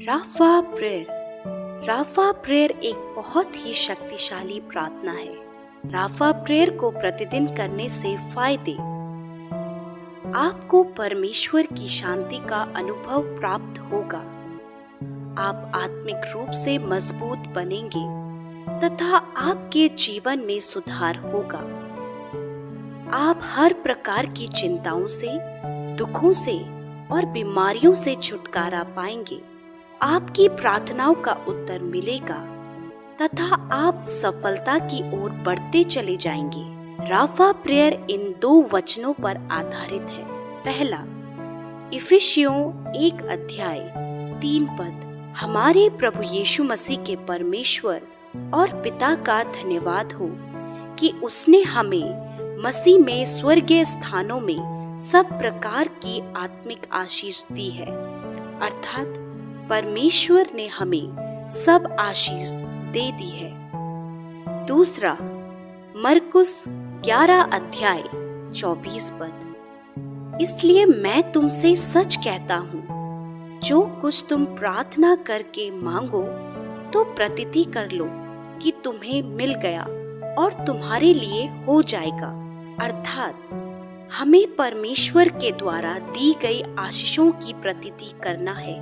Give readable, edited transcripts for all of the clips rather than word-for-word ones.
Rafa prayer. Rafa prayer एक बहुत ही शक्तिशाली प्रार्थना है। राफा प्रेयर को प्रतिदिन करने से फायदे। आपको परमेश्वर की शांति का अनुभव प्राप्त होगा। आप आत्मिक रूप से मजबूत बनेंगे तथा आपके जीवन में सुधार होगा। आप हर प्रकार की चिंताओं से, दुखों से और बीमारियों से छुटकारा पाएंगे। आपकी प्रार्थनाओं का उत्तर मिलेगा तथा आप सफलता की ओर बढ़ते चले जाएंगे। राफा प्रेयर इन 2 वचनों पर आधारित है। पहला, इफिसियों 1 अध्याय 3 पद। हमारे प्रभु यीशु मसीह के परमेश्वर और पिता का धन्यवाद हो कि उसने हमें मसीह में स्वर्गीय स्थानों में सब प्रकार की आत्मिक आशीष दी है। अर्थात परमेश्वर ने हमें सब आशीष दे दी है। दूसरा, मरकुस 11 अध्याय 24 पद। इसलिए मैं तुमसे सच कहता हूँ, जो कुछ तुम प्रार्थना करके मांगो तो प्रतीति कर लो कि तुम्हें मिल गया और तुम्हारे लिए हो जाएगा। अर्थात हमें परमेश्वर के द्वारा दी गई आशीषों की प्रतीति करना है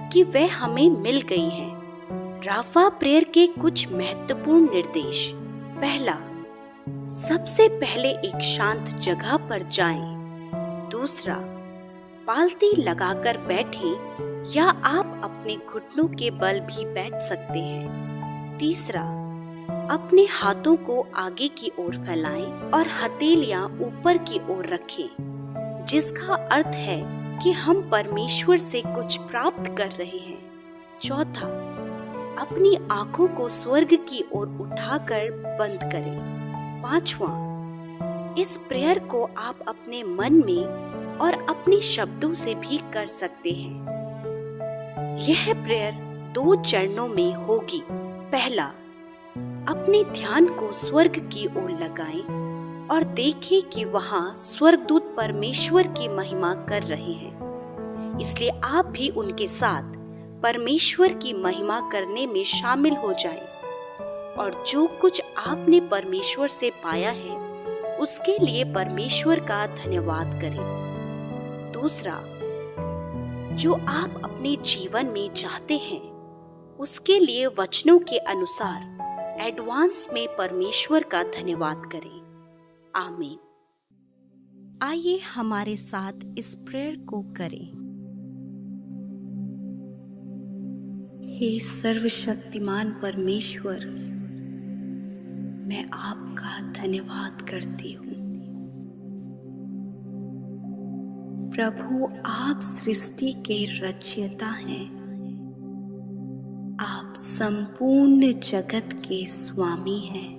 कि वह हमें मिल गई हैं। राफा प्रेयर के कुछ महत्वपूर्ण निर्देश। पहला, सबसे पहले एक शांत जगह पर जाएं। दूसरा, पालती लगाकर बैठें या आप अपने घुटनों के बल भी बैठ सकते हैं। तीसरा, अपने हाथों को आगे की ओर फैलाएं और हथेलियां ऊपर की ओर रखें, जिसका अर्थ है कि हम परमेश्वर से कुछ प्राप्त कर रहे हैं। चौथा, अपनी आंखों को स्वर्ग की ओर उठाकर बंद करें। पांचवा, इस प्रेयर को आप अपने मन में और अपने शब्दों से भी कर सकते हैं। यह प्रेयर 2 चरणों में होगी। पहला, अपने ध्यान को स्वर्ग की ओर लगाएं और देखें कि वहाँ स्वर्गदूत परमेश्वर की महिमा कर रहे हैं। इसलिए आप भी उनके साथ परमेश्वर की महिमा करने में शामिल हो जाएं और जो कुछ आपने परमेश्वर से पाया है उसके लिए परमेश्वर का धन्यवाद करें। दूसरा, जो आप अपने जीवन में चाहते हैं उसके लिए वचनों के अनुसार एडवांस में परमेश्वर का धन्यवाद करें। आमीन। आइए हमारे साथ इस प्रेयर को करें। हे सर्वशक्तिमान परमेश्वर, मैं आपका धन्यवाद करती हूँ। प्रभु, आप सृष्टि के रचयिता हैं। आप संपूर्ण जगत के स्वामी हैं।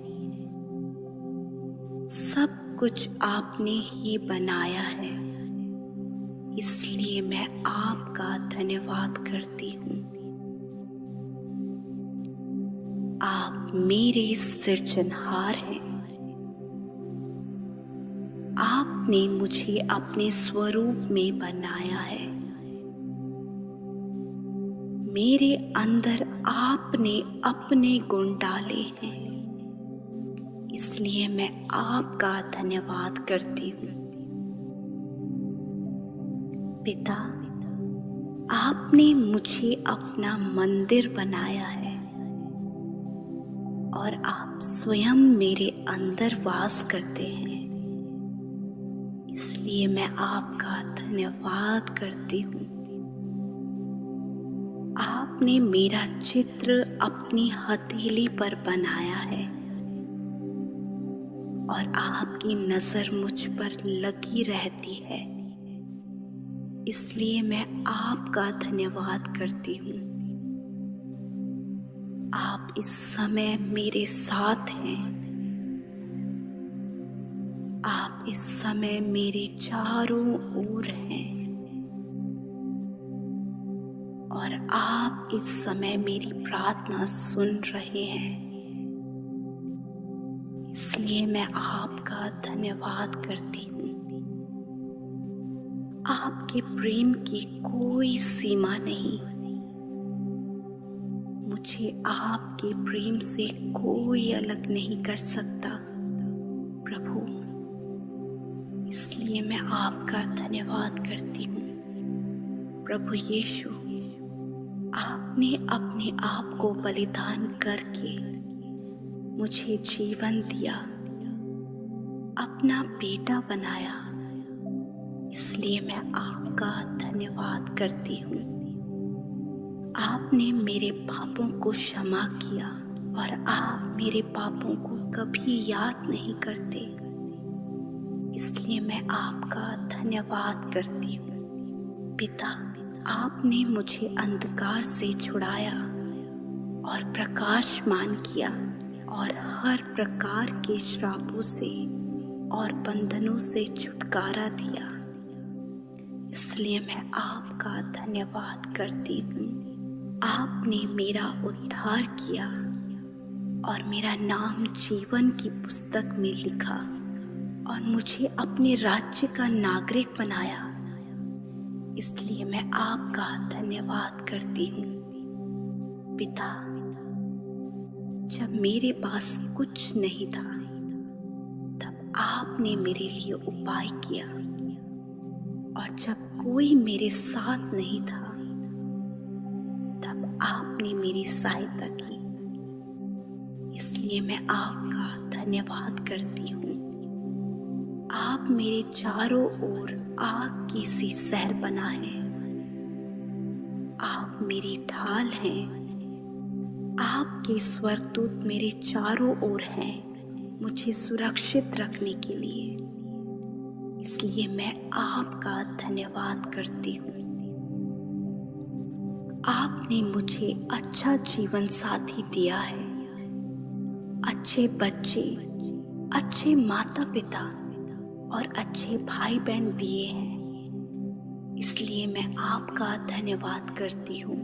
सब कुछ आपने ही बनाया है, इसलिए मैं आपका धन्यवाद करती हूँ। आप मेरे सृजनहार हैं। आपने मुझे अपने स्वरूप में बनाया है। मेरे अंदर आपने अपने गुण डाले हैं, इसलिए मैं आपका धन्यवाद करती हूँ। पिता, आपने मुझे अपना मंदिर बनाया है और आप स्वयं मेरे अंदर वास करते हैं, इसलिए मैं आपका धन्यवाद करती हूँ। आपने मेरा चित्र अपनी हथेली पर बनाया है और आपकी नजर मुझ पर लगी रहती है, इसलिए मैं आपका धन्यवाद करती हूँ। आप इस समय मेरे साथ हैं। आप इस समय मेरे चारों ओर हैं और आप इस समय मेरी प्रार्थना सुन रहे हैं, इसलिए मैं आपका धन्यवाद करती हूँ। आपके प्रेम की कोई सीमा नहीं। मुझे आपके प्रेम से कोई अलग नहीं कर सकता प्रभु। इसलिए मैं आपका धन्यवाद करती हूँ प्रभु यीशु। आपने अपने आप को बलिदान करके मुझे जीवन दिया, अपना बेटा बनाया। इसलिए मैं आपका धन्यवाद करती हूँ। आपने मेरे पापों को क्षमा किया और आप मेरे पापों को कभी याद नहीं करते। इसलिए मैं आपका धन्यवाद करती हूँ। पिता, आपने मुझे अंधकार से छुड़ाया और प्रकाशमान किया और हर प्रकार के श्रापों से और बंधनों से छुटकारा दिया। इसलिए मैं आपका धन्यवाद करती हूँ। आपने मेरा उद्धार किया और मेरा नाम जीवन की पुस्तक में लिखा और मुझे अपने राज्य का नागरिक बनाया। इसलिए मैं आपका धन्यवाद करती हूँ। पिता, जब मेरे पास कुछ नहीं था तब आपने मेरे लिए उपाय किया, और जब कोई मेरे साथ नहीं था तब आपने मेरी सहायता की। इसलिए मैं आपका धन्यवाद करती हूँ। आप मेरे चारों ओर आग की सी सहर बना है। आप मेरी ढाल हैं। आपके स्वर्गदूत मेरे चारों ओर हैं मुझे सुरक्षित रखने के लिए। इसलिए मैं आपका धन्यवाद करती हूँ। आपने मुझे अच्छा जीवन साथी दिया है, अच्छे बच्चे, अच्छे माता पिता और अच्छे भाई बहन दिए हैं। इसलिए मैं आपका धन्यवाद करती हूँ।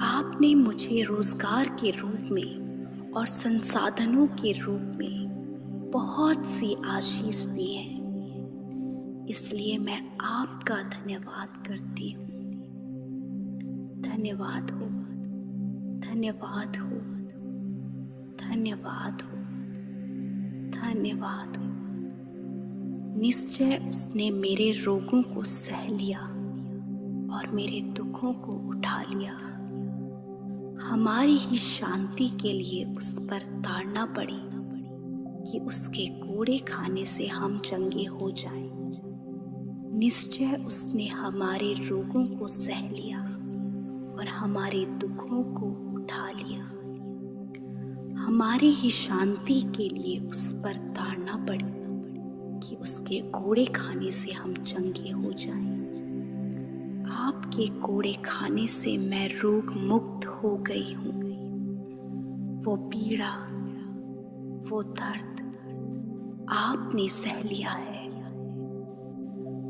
आपने मुझे रोजगार के रूप में और संसाधनों के रूप में बहुत सी आशीष दी है। इसलिए मैं आपका धन्यवाद करती हूँ। धन्यवाद हो, धन्यवाद हो, धन्यवाद हो, धन्यवाद हो। निश्चय उसने मेरे रोगों को सह लिया और मेरे दुखों को उठा लिया। हमारी ही शांति के लिए उस पर ताड़ना पड़ी कि उसके कोड़े खाने से हम चंगे हो जाएं। निश्चय उसने हमारे रोगों को सह लिया और हमारे दुखों को उठा लिया। हमारी ही शांति के लिए उस पर ताड़ना पड़ी कि उसके कोड़े खाने से हम चंगे हो जाएं। आपके कोड़े खाने से मैं रोग मुक्त हो गई हूँ। वो पीड़ा, वो दर्द आपने सह लिया है।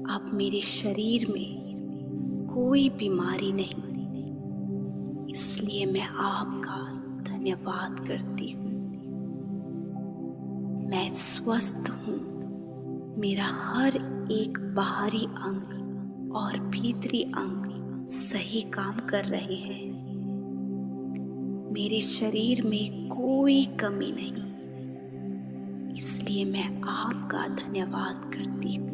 अब मेरे शरीर में कोई बीमारी नहीं। इसलिए मैं आपका धन्यवाद करती हूँ। मैं स्वस्थ हूँ। मेरा हर एक बाहरी अंग और भीतरी अंग सही काम कर रहे हैं। मेरे शरीर में कोई कमी नहीं। इसलिए मैं आपका धन्यवाद करती हूँ।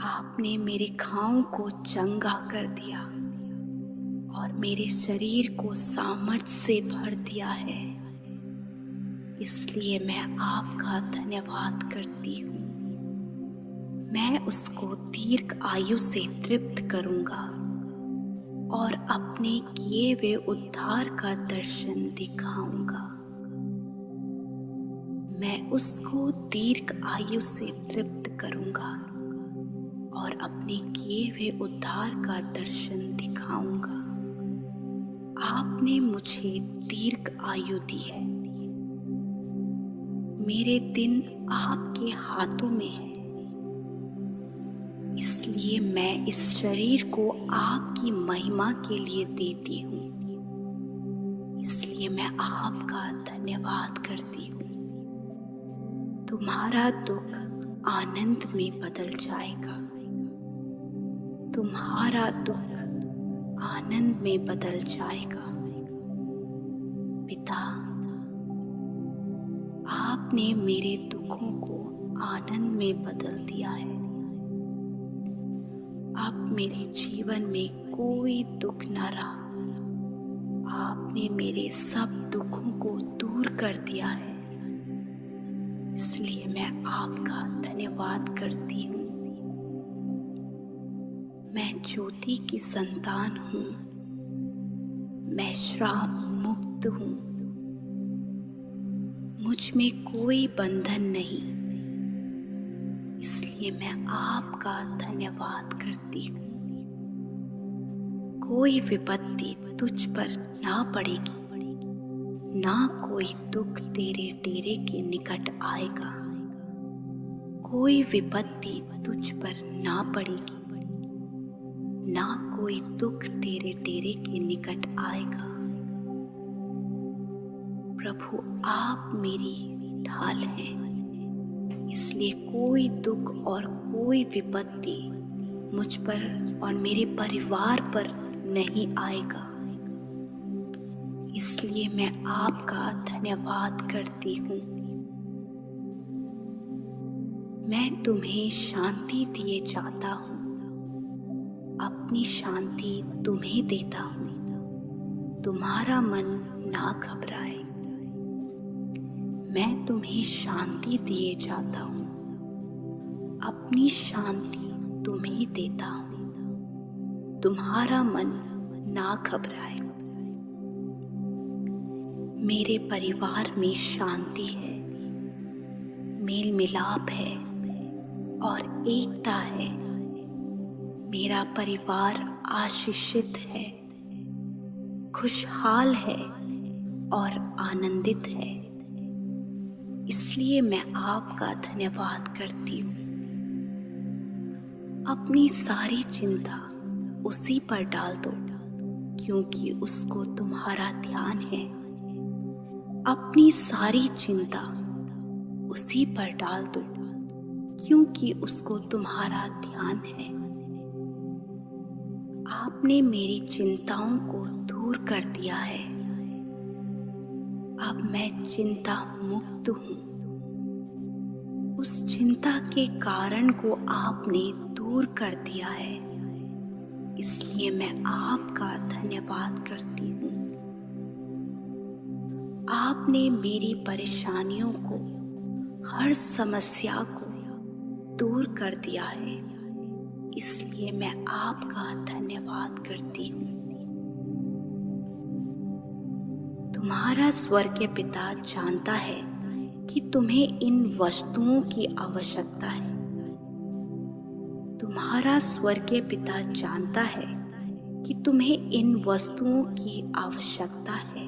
आपने मेरे घावों को चंगा कर दिया और मेरे शरीर को सामर्थ्य से भर दिया है। इसलिए मैं आपका धन्यवाद करती हूँ। मैं उसको दीर्घ आयु से तृप्त करूंगा और अपने किए हुए उद्धार का दर्शन दिखाऊंगा। मैं उसको दीर्घ आयु से तृप्त करूंगा और अपने किए हुए उद्धार का दर्शन दिखाऊंगा। आपने मुझे दीर्घ आयु दी है। मेरे दिन आपके हाथों में है। इसलिए मैं इस शरीर को आपकी महिमा के लिए देती हूँ। इसलिए मैं आपका धन्यवाद करती हूँ। तुम्हारा दुख आनंद में बदल जाएगा। तुम्हारा दुख आनंद में बदल जाएगा। पिता, आपने मेरे दुखों को आनंद में बदल दिया है। अब मेरे जीवन में कोई दुख न रहा। आपने मेरे सब दुखों को दूर कर दिया है। इसलिए मैं आपका धन्यवाद करती हूँ। मैं ज्योति की संतान हूँ। मैं श्राप मुक्त हूँ। मुझ में कोई बंधन नहीं। इसलिए मैं आपका धन्यवाद करती हूँ। कोई विपत्ति तुझ पर ना पड़ेगी, ना कोई दुख तेरे डेरे के निकट आएगा। कोई विपत्ति तुझ पर ना पड़ेगी, ना कोई दुख तेरे डेरे के निकट आएगा। प्रभु, आप मेरी ढाल हैं। इसलिए कोई दुख और कोई विपत्ति मुझ पर और मेरे परिवार पर नहीं आएगा। इसलिए मैं आपका धन्यवाद करती हूँ। मैं तुम्हें शांति दिए जाता हूँ। अपनी शांति तुम्हें देता हूँ। तुम्हारा मन ना घबराए। मैं तुम्हें शांति दिए जाता हूँ। अपनी शांति तुम्हें देता हूँ। तुम्हारा मन ना घबराए। मेरे परिवार में शांति है, मेल मिलाप है और एकता है। मेरा परिवार आशीषित है, खुशहाल है और आनंदित है। इसलिए मैं आपका धन्यवाद करती हूँ। अपनी सारी चिंता उसी पर डाल दो, क्योंकि उसको तुम्हारा ध्यान है। अपनी सारी चिंता उसी पर डाल दो, क्योंकि उसको तुम्हारा ध्यान है। आपने मेरी चिंताओं को दूर कर दिया है। अब मैं चिंता मुक्त हूँ। उस चिंता के कारण को आपने दूर कर दिया है। इसलिए मैं आपका धन्यवाद करती हूँ। आपने मेरी परेशानियों को, हर समस्या को दूर कर दिया है। इसलिए मैं आपका धन्यवाद करती हूँ। तुम्हारा स्वर्गीय पिता जानता है कि तुम्हें इन वस्तुओं की आवश्यकता है। तुम्हारा स्वर्गीय पिता जानता है कि तुम्हें इन वस्तुओं की आवश्यकता है।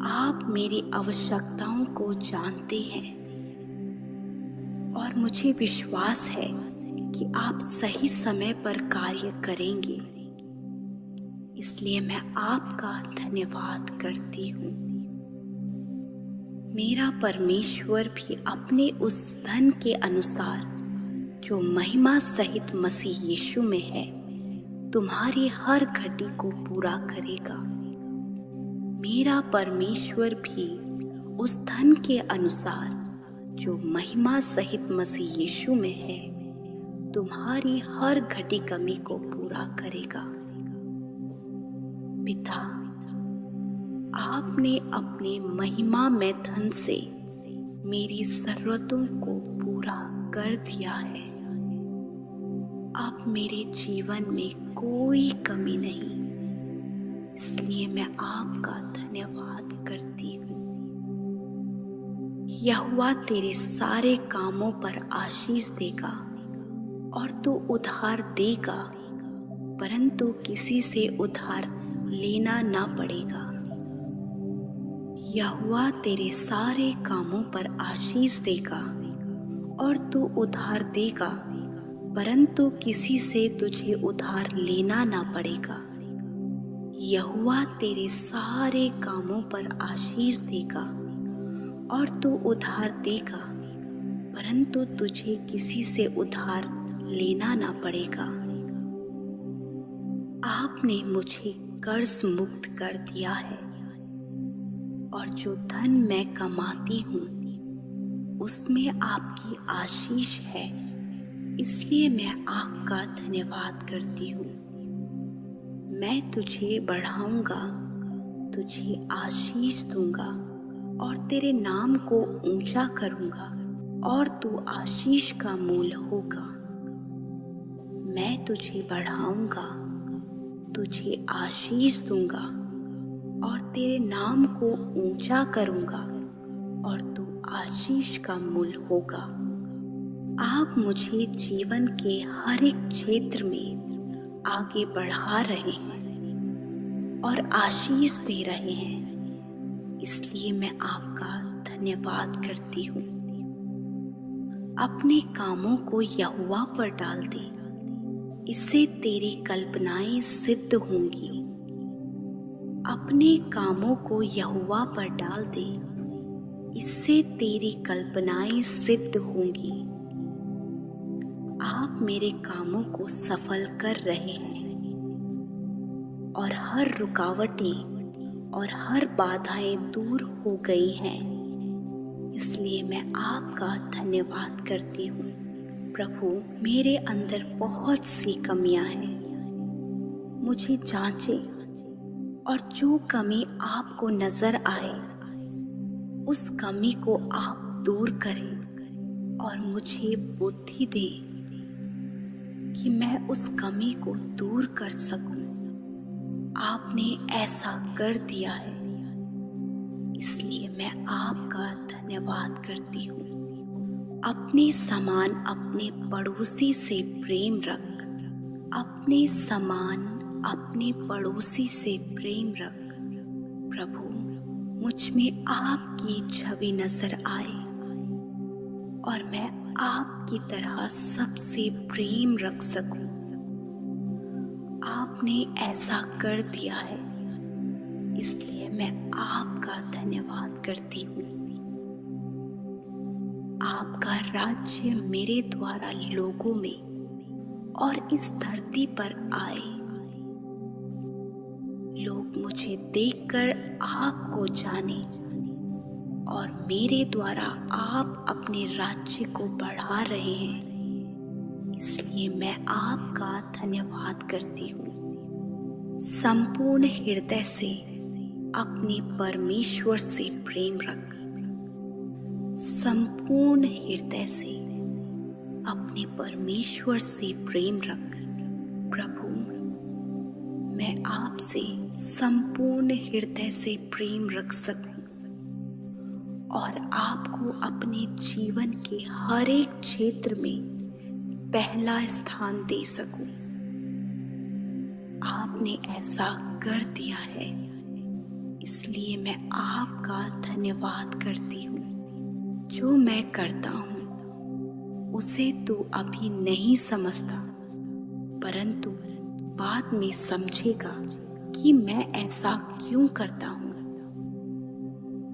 आप मेरी आवश्यकताओं को जानते हैं और मुझे विश्वास है कि आप सही समय पर कार्य करेंगे। इसलिए मैं आपका धन्यवाद करती हूँ। मेरा परमेश्वर भी अपने उस धन के अनुसार जो महिमा सहित मसीह यीशु में है, तुम्हारी हर घटी को पूरा करेगा। मेरा परमेश्वर भी उस धन के अनुसार जो महिमा सहित मसीह यीशु में है, तुम्हारी हर घटी कमी को पूरा करेगा। पिता, आपने अपने महिमा में धन से मेरी जरूरतों को पूरा कर दिया है। अब मेरे जीवन में कोई कमी नहीं। इसलिए मैं आपका धन्यवाद करती हूँ। यहोवा तेरे सारे कामों पर आशीष देगा और तू उधार देगा, परंतु किसी से उधार लेना ना पड़ेगा। यहोवा तेरे सारे कामों पर आशीष देगा और तू उधार देगा, परंतु किसी से तुझे उधार लेना ना पड़ेगा। यहोवा तेरे सारे कामों पर आशीष देगा और तू उधार देगा, परंतु तुझे किसी से उधार लेना ना पड़ेगा। आपने मुझे कर्ज मुक्त कर दिया है और जो धन मैं कमाती हूँ उसमें आपकी आशीष है, इसलिए मैं आपका धन्यवाद करती हूँ। मैं तुझे बढ़ाऊंगा, तुझे आशीष दूंगा और तेरे नाम को ऊंचा करूंगा और तू आशीष का मूल होगा। मैं तुझे बढ़ाऊंगा, तुझे आशीष दूंगा और तेरे नाम को ऊंचा करूंगा और तू आशीष का मूल होगा। आप मुझे जीवन के हर एक क्षेत्र में आगे बढ़ा रहे हैं और आशीष दे रहे हैं, इसलिए मैं आपका धन्यवाद करती हूँ। अपने कामों को यहोवा पर डाल दे, इससे तेरी कल्पनाएं सिद्ध होंगी। अपने कामों को यहोवा पर डाल दे, इससे तेरी कल्पनाएं सिद्ध होंगी। आप मेरे कामों को सफल कर रहे हैं और हर रुकावटें और हर बाधाएं दूर हो गई हैं, इसलिए मैं आपका धन्यवाद करती हूँ। प्रभु, मेरे अंदर बहुत सी कमियां हैं, मुझे जांचें और जो कमी आपको नजर आए उस कमी को आप दूर करें और मुझे बुद्धि दें कि मैं उस कमी को दूर कर सकूं। आपने ऐसा कर दिया है, इसलिए मैं आपका धन्यवाद करती हूँ। अपने समान अपने पड़ोसी से प्रेम रख, अपने समान अपने पड़ोसी से प्रेम रख। प्रभु, मुझ में आपकी छवि नजर आए और मैं आपकी तरह सबसे प्रेम रख सकूं। आपने ऐसा कर दिया है, इसलिए मैं आपका धन्यवाद करती हूँ। आपका राज्य मेरे द्वारा लोगों में और इस धरती पर आए। लोग मुझे देखकर आपको जाने और मेरे द्वारा आप अपने राज्य को बढ़ा रहे हैं, इसलिए मैं आपका धन्यवाद करती हूँ। संपूर्ण हृदय से अपने परमेश्वर से प्रेम रख, संपूर्ण हृदय से अपने परमेश्वर से प्रेम रख। प्रभु, मैं आपसे संपूर्ण हृदय से प्रेम रख सकूं और आपको अपने जीवन के हर एक क्षेत्र में पहला स्थान दे सकूं। आपने ऐसा कर दिया है, इसलिए मैं आपका धन्यवाद करती हूँ। जो मैं करता हूँ उसे तू अभी नहीं समझता, परंतु बाद में समझेगा कि मैं ऐसा क्यों करता हूँ।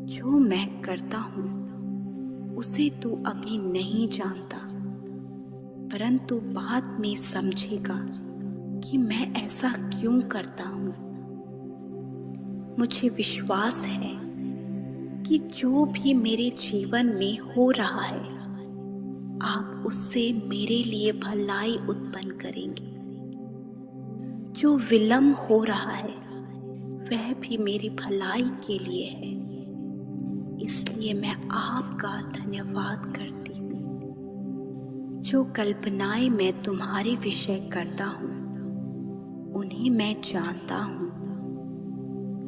जो मैं करता हूँ उसे तू अभी नहीं जानता, परंतु बाद में समझेगा कि मैं ऐसा क्यों करता हूँ। मुझे विश्वास है कि जो भी मेरे जीवन में हो रहा है, आप उससे मेरे लिए भलाई उत्पन्न करेंगे। जो विलंब हो रहा है वह भी मेरी भलाई के लिए है, इसलिए मैं आपका धन्यवाद करती हूँ। जो कल्पनाएं मैं तुम्हारे विषय करता हूँ उन्हें मैं जानता हूँ,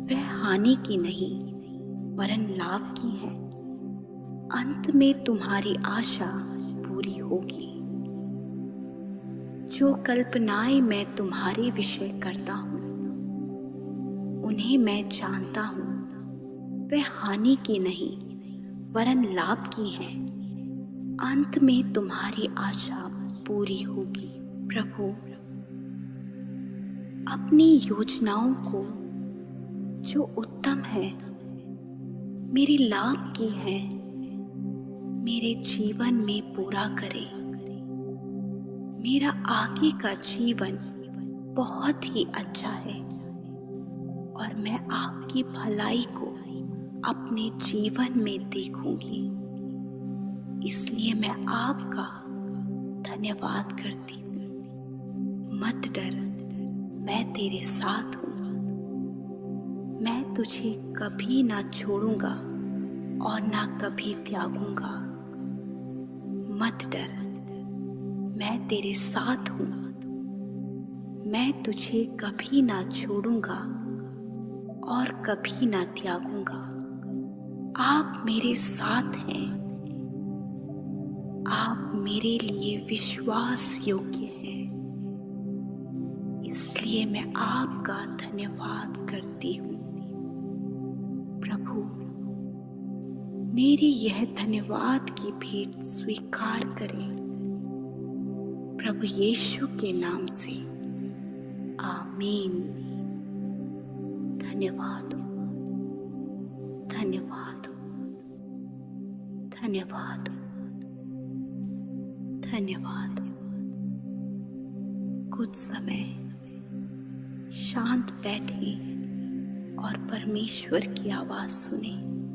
वह हानि की नहीं वरन लाभ की है। अंत में तुम्हारी आशा पूरी होगी। जो कल्पनाएं मैं तुम्हारे विषय करता हूँ उन्हें मैं जानता हूँ, वह हानि की नहीं वरन लाभ की है। अंत में तुम्हारी आशा पूरी होगी। प्रभु, अपनी योजनाओं को जो उत्तम है, मेरे लाभ की है, मेरे जीवन में पूरा करें। मेरा आगे का जीवन बहुत ही अच्छा है और मैं आपकी भलाई को अपने जीवन में देखूंगी। इसलिए मैं आपका धन्यवाद करती हूँ। मत डर, मैं तेरे साथ हूँ। मैं तुझे कभी ना छोड़ूंगा और ना कभी त्यागूंगा। मत डर, मैं तेरे साथ हूँ। मैं तुझे कभी ना छोड़ूंगा और कभी ना त्यागूंगा। आप मेरे साथ हैं। आप मेरे लिए विश्वास योग्य हैं। इसलिए मैं आपका धन्यवाद करती हूँ। प्रभु, मेरी यह धन्यवाद की भेंट स्वीकार करें। प्रभु यीशु के नाम से आमीन। धन्यवाद, धन्यवाद, धन्यवाद, धन्यवाद। कुछ समय शांत बैठे और परमेश्वर की आवाज सुने।